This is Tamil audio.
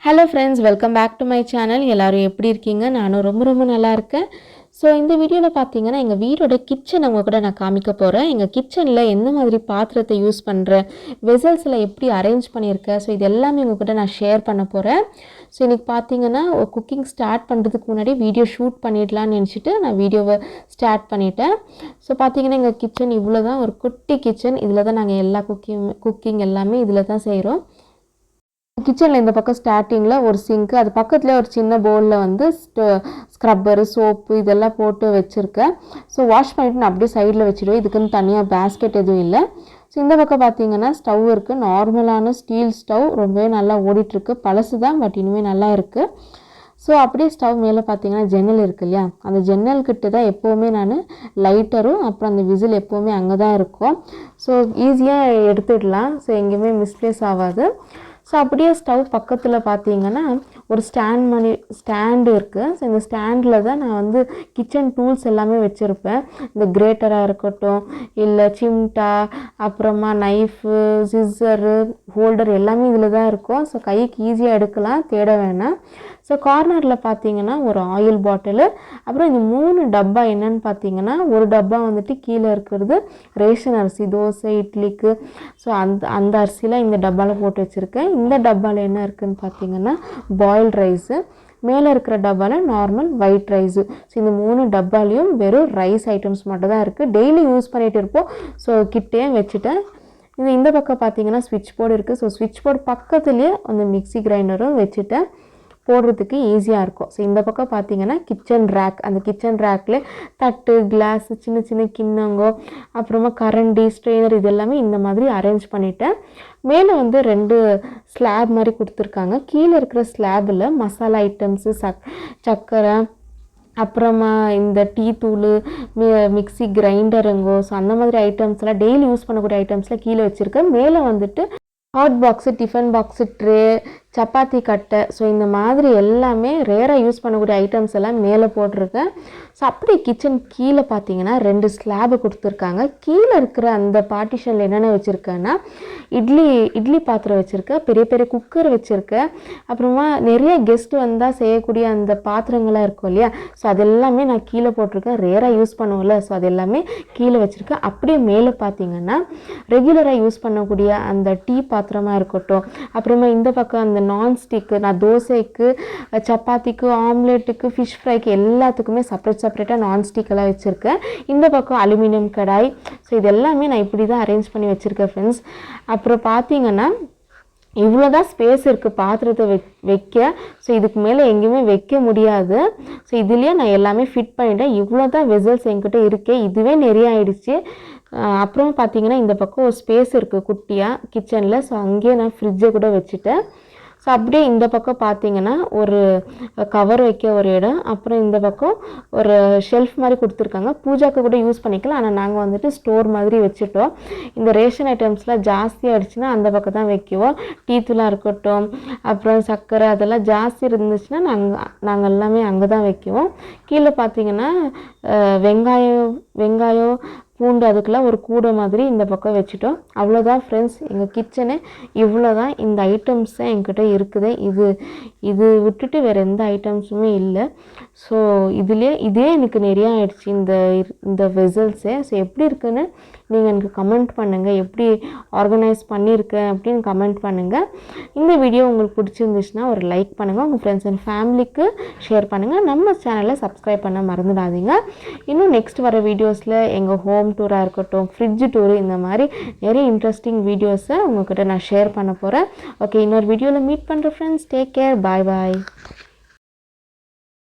Hello friends, welcome back to my channel. எல்லோரும் எப்படி இருக்கீங்க? நானும் ரொம்ப நல்லா இருக்கேன். ஸோ இந்த வீடியோவில் பார்த்தீங்கன்னா எங்கள் வீடோட கிச்சன் அவங்க கூட நான் காமிக்க போகிறேன். எங்கள் கிச்சனில் எந்த மாதிரி பாத்திரத்தை யூஸ் பண்ணுறேன், வெசல்ஸில் எப்படி அரேஞ்ச் பண்ணியிருக்கேன், ஸோ இது எல்லாமே உங்கள் கூட நான் ஷேர் பண்ண போகிறேன். ஸோ இன்றைக்கி பார்த்தீங்கன்னா குக்கிங் ஸ்டார்ட் பண்ணுறதுக்கு முன்னாடி வீடியோ ஷூட் பண்ணிடலான்னு நினச்சிட்டு நான் வீடியோவை ஸ்டார்ட் பண்ணிட்டேன். ஸோ பார்த்தீங்கன்னா எங்கள் கிச்சன் இவ்வளோ தான், ஒரு குட்டி கிச்சன். இதில் தான் நாங்கள் எல்லா குக்கிங் எல்லாமே இதில் தான் செய்கிறோம். கிச்சனில் இந்த பக்கம் ஸ்டார்டிங்கில் ஒரு சிங்க்கு, அது பக்கத்தில் ஒரு சின்ன பவுலில் வந்து ஸ்க்ரப்பரு, சோப்பு இதெல்லாம் போட்டு வச்சுருக்கேன். ஸோ வாஷ் பண்ணிவிட்டு நான் அப்படியே சைடில் வச்சுடுவேன். இதுக்குன்னு தனியாக பேஸ்கெட் எதுவும் இல்லை. ஸோ இந்த பக்கம் பார்த்தீங்கன்னா ஸ்டவ் இருக்குது. நார்மலான ஸ்டீல் ஸ்டவ், ரொம்பவே நல்லா ஓடிட்டுருக்கு. பழசு தான், பட் இனிமேல் நல்லா இருக்குது. ஸோ அப்படியே ஸ்டவ் மேலே பார்த்தீங்கன்னா ஜன்னல் இருக்குது இல்லையா, அந்த ஜன்னல்கிட்ட தான் எப்போவுமே நான் லைட்டரும் அப்புறம் அந்த விசில் எப்போவுமே அங்கே தான் இருக்கும். ஸோ ஈஸியாக எடுத்துடலாம். ஸோ எங்கேயுமே மிஸ்பிளேஸ் ஆகாது. ஸோ அப்படியே ஸ்டவ் பக்கத்தில் பார்த்தீங்கன்னா ஒரு ஸ்டாண்டு இருக்குது. ஸோ இந்த ஸ்டாண்டில் தான் நான் வந்து கிச்சன் டூல்ஸ் எல்லாமே வச்சுருப்பேன். இந்த கிரேட்டராக இருக்கட்டும், இல்லை சிம்டா, அப்புறமா நைஃபு, சிஸ்ஸரு, ஹோல்டர் எல்லாமே இதில் தான் இருக்கும். ஸோ கைக்கு ஈஸியாக எடுக்கலாம், தேட வேணாம். ஸோ கார்னரில் பார்த்தீங்கன்னா ஒரு ஆயில் பாட்டிலு, அப்புறம் இந்த 3 டப்பா என்னென்னு பார்த்தீங்கன்னா, ஒரு டப்பா வந்துட்டு கீழே இருக்கிறது ரேஷன் அரிசி, தோசை இட்லிக்கு. ஸோ அந்த அரிசிலாம் இந்த டப்பாவில் போட்டு வச்சுருக்கேன். இந்த டப்பாவில் என்ன இருக்குதுன்னு பார்த்தீங்கன்னா பாயில்ட் ரைஸு, மேலே இருக்கிற டப்பாவில் நார்மல் ஒயிட் ரைஸு. ஸோ இந்த 3 டப்பாலையும் வெறும் ரைஸ் ஐட்டம்ஸ் மட்டும் தான் இருக்குது. டெய்லி யூஸ் பண்ணிகிட்டு இருப்போம். ஸோ கிட்டே வச்சுட்டேன். இந்த பக்கம் பார்த்தீங்கன்னா ஸ்விட்ச் போர்டு இருக்குது. ஸோ ஸ்விட்ச் போர்டு பக்கத்துலேயே அந்த மிக்சி கிரைண்டரும் வச்சுட்டேன், போடுறதுக்கு ஈஸியாக இருக்கும். ஸோ இந்த பக்கம் பார்த்தீங்கன்னா கிச்சன் ரேக், அந்த கிச்சன் ரேக்கில் தட்டு, கிளாஸ், சின்ன சின்ன கிண்ணங்கோ, அப்புறமா கரண்டி, ஸ்ட்ரெயினர் இது எல்லாமே இந்த மாதிரி அரேஞ்ச் பண்ணிவிட்டேன். மேலே வந்து 2 ஸ்லாப் மாதிரி கொடுத்துருக்காங்க. கீழே இருக்கிற ஸ்லாபில் மசாலா ஐட்டம்ஸு, சக்கரை, அப்புறமா இந்த டீ தூள், மிக்சி கிரைண்டருங்கோ, ஸோ அந்த மாதிரி ஐட்டம்ஸ்லாம் டெய்லி யூஸ் பண்ணக்கூடிய ஐட்டம்ஸ்லாம் கீழே வச்சுருக்கேன். மேலே வந்துட்டு hot box, tiffin box, tray, chapati கட்டை, ஸோ இந்த மாதிரி எல்லாமே ரேராக யூஸ் பண்ணக்கூடிய ஐட்டம்ஸ் எல்லாம் மேலே போட்டிருக்கேன். ஸோ அப்படியே கிச்சன் கீழே பார்த்தீங்கன்னா 2 ஸ்லாபு கொடுத்துருக்காங்க. கீழே இருக்கிற அந்த பார்ட்டிஷனில் என்னென்ன வச்சுருக்கேன்னா இட்லி பாத்திரம் வச்சுருக்கேன், பெரிய பெரிய குக்கர் வச்சுருக்கேன், அப்புறமா நிறைய கெஸ்ட் வந்தால் செய்யக்கூடிய அந்த பாத்திரங்களாக இருக்கும் இல்லையா, ஸோ அதெல்லாமே நான் கீழே போட்டிருக்கேன். ரேராக யூஸ் பண்ணுவோம்ல, ஸோ அது எல்லாமே கீழே வச்சுருக்கேன். அப்படியே மேலே பார்த்தீங்கன்னா ரெகுலராக யூஸ் பண்ணக்கூடிய அந்த டீ பாத்திரமாக இருக்கட்டும், அப்புறமா இந்த பக்கம் அந்த நான்ஸ்டிக்கு, நான் தோசைக்கு, சப்பாத்திக்கு, ஆம்லேட்டுக்கு, ஃபிஷ் ஃப்ரைக்கு எல்லாத்துக்குமே செப்பரேட்டாக நான்ஸ்டிக்கெல்லாம் வச்சுருக்கேன். இந்த பக்கம் அலுமினியம் கடாய். ஸோ இது எல்லாமே நான் இப்படி தான் அரேஞ்ச் பண்ணி வச்சுருக்கேன் ஃப்ரெண்ட்ஸ். அப்புறம் பார்த்தீங்கன்னா இவ்வளோதான் ஸ்பேஸ் இருக்குது பாத்திரத்தை வைக்க. ஸோ இதுக்கு மேலே எங்கேயுமே வைக்க முடியாது. ஸோ இதுலேயே நான் எல்லாமே ஃபிட் பண்ணிட்டேன். இவ்வளோ தான் வெசல்ஸ் என்கிட்ட இருக்கே, இதுவே நிறைய ஆயிடுச்சு. அப்புறம் பார்த்தீங்கன்னா இந்த பக்கம் ஒரு ஸ்பேஸ் இருக்குது குட்டியாக கிச்சனில். ஸோ அங்கேயே நான் ஃப்ரிட்ஜை கூட வச்சுட்டேன். ஸோ அப்படியே இந்த பக்கம் பார்த்தீங்கன்னா ஒரு கவர் வைக்க ஒரு இடம், அப்புறம் இந்த பக்கம் ஒரு ஷெல்ஃப் மாதிரி கொடுத்துருக்காங்க. பூஜாக்கு கூட யூஸ் பண்ணிக்கலாம், ஆனால் நாங்கள் வந்துட்டு ஸ்டோர் மாதிரி வச்சுட்டோம். இந்த ரேஷன் ஐட்டம்ஸ்லாம் ஜாஸ்தியாக ஆகிடுச்சுன்னா அந்த பக்கம் தான் வைக்குவோம். டீ தூளாக இருக்கட்டும், அப்புறம் சர்க்கரை, அதெல்லாம் ஜாஸ்தி இருந்துச்சுன்னா நாங்கள் எல்லாமே அங்கே தான் வைக்குவோம். கீழே பார்த்தீங்கன்னா வெங்காயம், பூண்டு, அதுக்கெல்லாம் ஒரு கூடை மாதிரி இந்த பக்கம் வச்சுட்டோம். அவ்வளோதான் ஃப்ரெண்ட்ஸ், எங்கள் கிச்சனு இவ்வளோ தான். இந்த ஐட்டம்ஸ் தான் என்கிட்ட இருக்குது. இது விட்டுட்டு வேறு எந்த ஐட்டம்ஸுமே இல்லை. ஸோ இதே எனக்கு நிறையா ஆயிடுச்சு இந்த வெசல்ஸே. ஸோ எப்படி இருக்குன்னு நீங்கள் எனக்கு கமெண்ட் பண்ணுங்கள், எப்படி ஆர்கனைஸ் பண்ணியிருக்கேன் அப்படின்னு கமெண்ட் பண்ணுங்கள். இந்த வீடியோ உங்களுக்கு பிடிச்சிருந்துச்சுன்னா ஒரு லைக் பண்ணுங்கள், உங்கள் ஃப்ரெண்ட்ஸ் அண்ட் ஃபேமிலிக்கு ஷேர் பண்ணுங்கள். நம்ம சேனலை சப்ஸ்கிரைப் பண்ண மறந்துடாதீங்க. இன்னும் நெக்ஸ்ட் வர வீடியோஸில் எங்கள் ஹோம் டூராக இருக்கட்டும், ஃப்ரிட்ஜ் டூரு, இந்த மாதிரி நிறைய இன்ட்ரெஸ்டிங் வீடியோஸை உங்கள்கிட்ட நான் ஷேர் பண்ண போகிறேன். ஓகே, இன்னொரு வீடியோவில் மீட் பண்ணுறேன் ஃப்ரெண்ட்ஸ். டேக் கேர், பாய்.